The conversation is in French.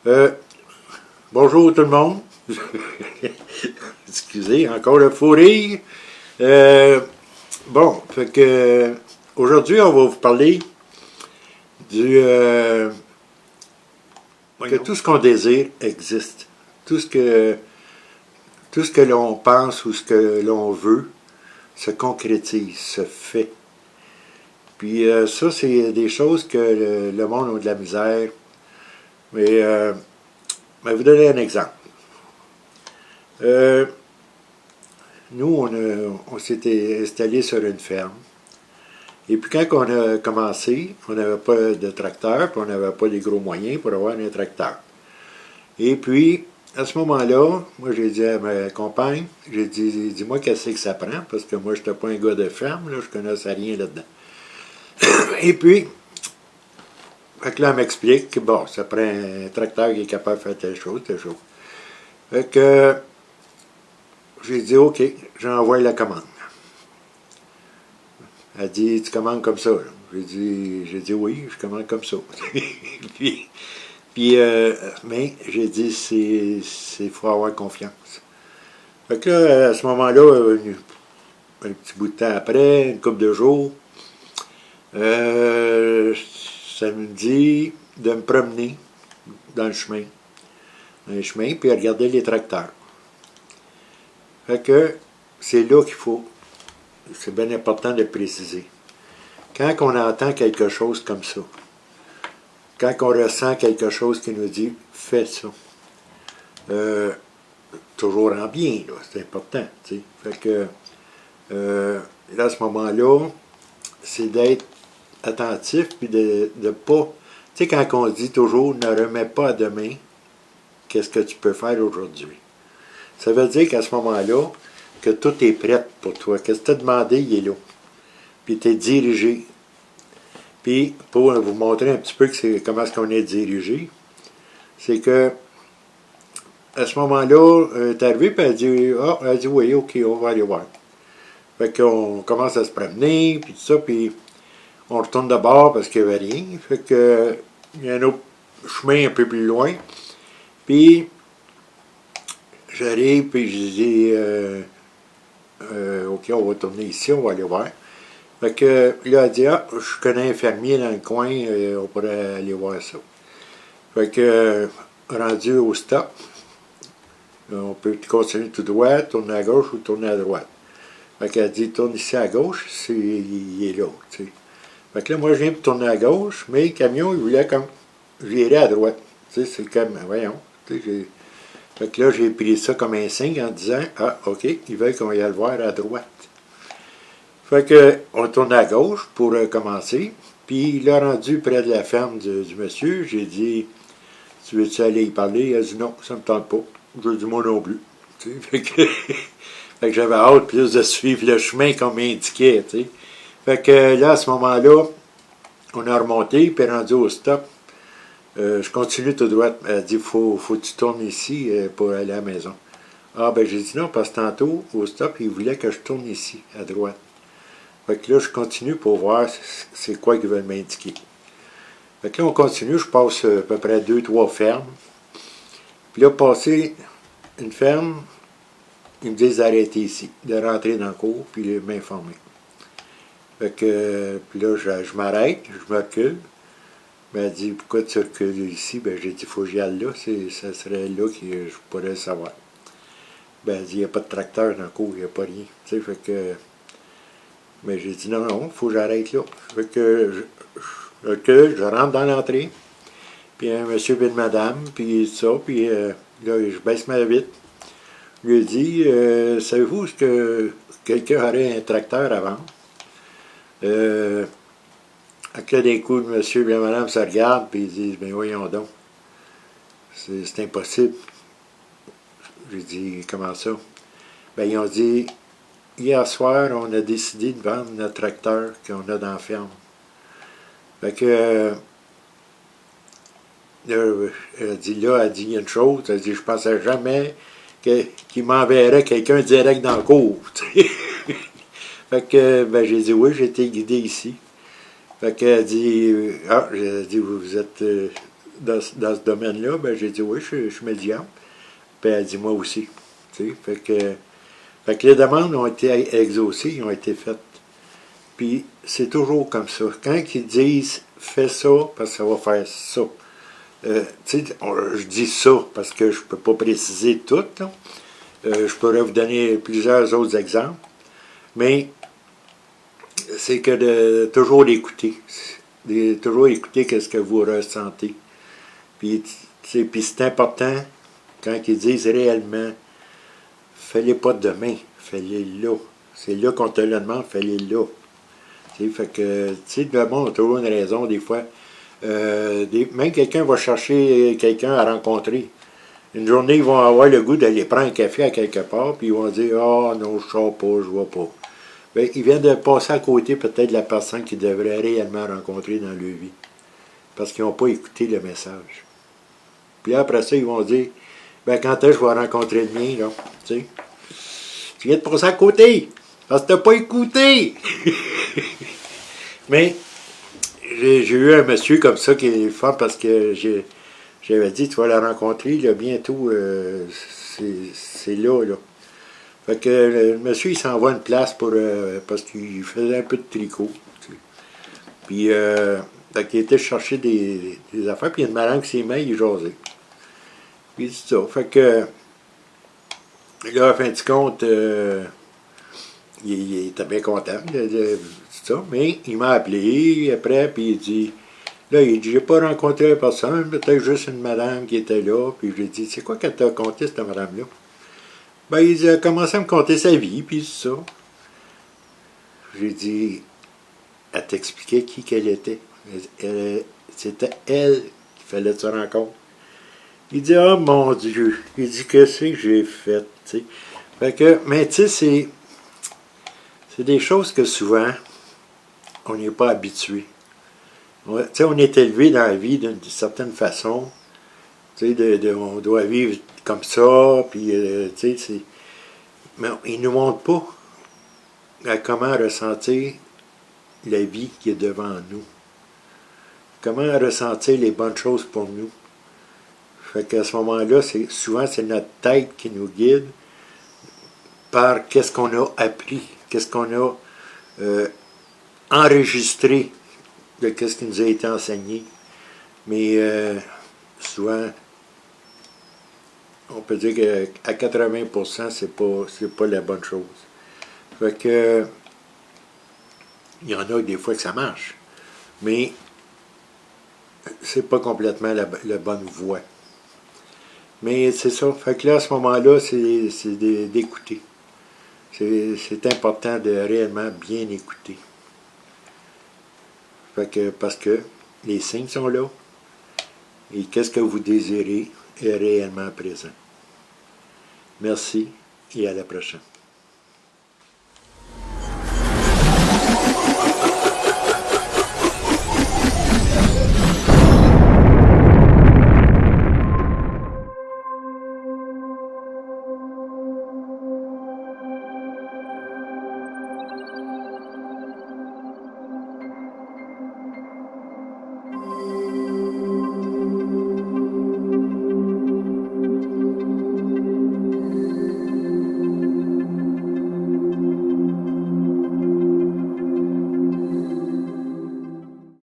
Euh, Bonjour tout le monde. Excusez, encore le fou rire. Bon, fait que aujourd'hui, on va vous parler du que tout ce qu'on désire existe. Tout ce que l'on pense ou ce que l'on veut se concrétise, se fait. Puis ça, c'est des choses que le monde a de la misère. Mais je vais vous donner un exemple. Euh, Nous, on s'était installé sur une ferme. Et puis quand on a commencé, on n'avait pas de tracteur, puis on n'avait pas les gros moyens pour avoir un tracteur. Et puis, à ce moment-là, moi j'ai dit à ma compagne, j'ai dit, dis-moi qu'est-ce que ça prend, parce que moi je n'étais pas un gars de ferme, là, je connaissais rien là-dedans. Et puis, fait que là, elle m'explique que bon, ça prend un tracteur qui est capable de faire telle chose, telle chose. Fait que j'ai dit, OK, j'envoie la commande. Elle dit, tu commandes comme ça. J'ai dit oui, je commande comme ça. puis, mais j'ai dit, c'est faut avoir confiance. Fait que là, à ce moment-là, un petit bout de temps après, une couple de jours, ça me dit de me promener dans le chemin, puis regarder les tracteurs. Fait que c'est là qu'il faut, c'est bien important de préciser. Quand on entend quelque chose comme ça, quand on ressent quelque chose qui nous dit « fais ça toujours en bien, c'est important. T'sais. Fait que là, à ce moment-là, c'est d'être attentif puis de pas. Tu sais, quand on dit toujours ne remets pas à demain, qu'est-ce que tu peux faire aujourd'hui? Ça veut dire qu'à ce moment-là, que tout est prêt pour toi. Qu'est-ce que tu as demandé, il est là. Puis tu es dirigé. Puis, pour vous montrer un petit peu comment est-ce qu'on est dirigé, c'est que à ce moment-là, elle est arrivée, puis elle a dit oui, ok, on va aller voir. Fait qu'on commence à se promener, puis tout ça, puis on retourne de bord parce qu'il n'y avait rien. Fait que il y a un autre chemin un peu plus loin. Puis j'arrive, puis je dis ok, on va tourner ici, on va aller voir. Fait que là, elle dit, ah, je connais un fermier dans le coin, on pourrait aller voir ça. Fait que, rendu au stop, on peut continuer tout droit, tourner à gauche ou tourner à droite. Fait qu'elle dit, tourne ici à gauche, il est là, tu sais. Fait que là, moi, je viens pour tourner à gauche, mais le camion, il voulait comme virer à droite. Tu sais, c'est comme, voyons. Tu sais, fait que là, j'ai pris ça comme un signe en disant, ah, OK, ils veulent qu'on y aille le voir à droite. Fait que, on tourne à gauche pour commencer. Puis, là, rendu près de la ferme du monsieur, j'ai dit, tu veux-tu aller y parler? Il a dit, non, ça me tente pas. J'ai dit, moi non plus. Tu sais, fait que j'avais hâte plus de suivre le chemin qu'on m'indiquait. Tu sais. Fait que là, à ce moment-là, on a remonté, puis rendu au stop. Je continue tout droit. Elle a dit, faut que tu tournes ici pour aller à la maison. Ah, ben j'ai dit non, parce que tantôt, au stop, il voulait que je tourne ici, à droite. Fait que là, je continue pour voir c'est quoi qu'ils veulent m'indiquer. Fait que là, on continue, je passe à peu près 2-3 fermes. Puis là, passer une ferme, ils me disent d'arrêter ici, de rentrer dans le cours, puis de m'informer. Fait que, puis là, je m'arrête, je me recule. Ben, elle dit, pourquoi tu recules ici? Ben, j'ai dit, il faut que j'y aille là, ça serait là que je pourrais le savoir. Ben, elle dit, il n'y a pas de tracteur dans le cours, il n'y a pas rien. Tu sais, fait que, mais j'ai dit, non, non, il faut que j'arrête là. Fait que, je recule, je rentre dans l'entrée, puis un monsieur et une madame, puis ça, puis là, je baisse ma vitre. Je lui ai dit, savez-vous que quelqu'un aurait un tracteur à vendre? Avec là, d'un coup, le monsieur et la madame se regardent, puis ils disent, ben voyons donc, c'est impossible. J'ai dit, comment ça? Ben, ils ont dit, hier soir, on a décidé de vendre notre tracteur qu'on a dans la ferme. Fait que, elle dit, il y a une chose, elle dit, je pensais jamais qu'il m'enverrait quelqu'un direct dans le cours. Fait que, ben, j'ai dit, oui, j'ai été guidé ici. Fait qu'elle dit, ah, j'ai dit, vous êtes dans ce domaine-là? Ben, j'ai dit oui, je suis médium. Puis elle dit moi aussi. Tu sais, fait que les demandes ont été exaucées, ils ont été faites. Puis c'est toujours comme ça. Quand ils disent fais ça parce que ça va faire ça. Tu sais, je dis ça parce que je ne peux pas préciser tout. Je pourrais vous donner plusieurs autres exemples. Mais c'est que de toujours l'écouter. Toujours écouter ce que vous ressentez. Puis c'est important quand ils disent réellement, fais-les pas demain, fais-les là. C'est là qu'on te le demande, fais-les là. T'sais, fait que, tu sais, le monde a toujours une raison, des fois. Même quelqu'un va chercher quelqu'un à rencontrer. Une journée, ils vont avoir le goût d'aller prendre un café à quelque part, puis ils vont dire « Ah, non, je ne sors pas, je ne vois pas. » Bien, ils viennent de passer à côté peut-être de la personne qu'ils devraient réellement rencontrer dans leur vie. Parce qu'ils n'ont pas écouté le message. Puis après ça, ils vont dire « Ben, quand est-ce que je vais rencontrer le mien, là? » Tu sais. Tu viens de passer à côté, parce que tu n'as pas écouté. Mais j'ai eu un monsieur comme ça qui est fort parce que j'avais dit, tu vas la rencontrer, là, bientôt, c'est là, là. Fait que le monsieur, il s'envoie une place pour, parce qu'il faisait un peu de tricot. Tu sais. Puis, fait qu'il était chercher des affaires, puis il y a une madame qui s'est mise, il jasait. Puis il dit ça. Fait que, là, à fin de compte, il était bien content de ça, mais il m'a appelé après, puis il dit, là, il dit, j'ai pas rencontré personne, peut-être juste une madame qui était là, puis je lui ai dit, c'est quoi qu'elle t'a conté, cette madame-là? Ben, il a commencé à me conter sa vie, puis ça. J'ai dit, elle t'expliquait qui qu'elle était. C'était elle qui fallait que tu rencontres. Il dit, oh mon Dieu, il dit, qu'est-ce que j'ai fait, tu sais. Fait que, mais tu sais, c'est des choses que souvent, on n'est pas habitué. On est élevé dans la vie d'une certaine façon. On doit vivre comme ça, puis, mais ils ne nous montrent pas à comment ressentir la vie qui est devant nous. Comment ressentir les bonnes choses pour nous. Fait qu'à ce moment-là, souvent, c'est notre tête qui nous guide par qu'est-ce qu'on a appris, qu'est-ce qu'on a enregistré de ce qui nous a été enseigné. Mais souvent, on peut dire qu'à 80%, c'est pas la bonne chose. Fait que il y en a des fois que ça marche, mais c'est pas complètement la bonne voie. Mais c'est ça. Fait que là, à ce moment-là, c'est d'écouter. C'est important de réellement bien écouter. Fait que, parce que les signes sont là. Et qu'est-ce que vous désirez est réellement présent. Merci et à la prochaine.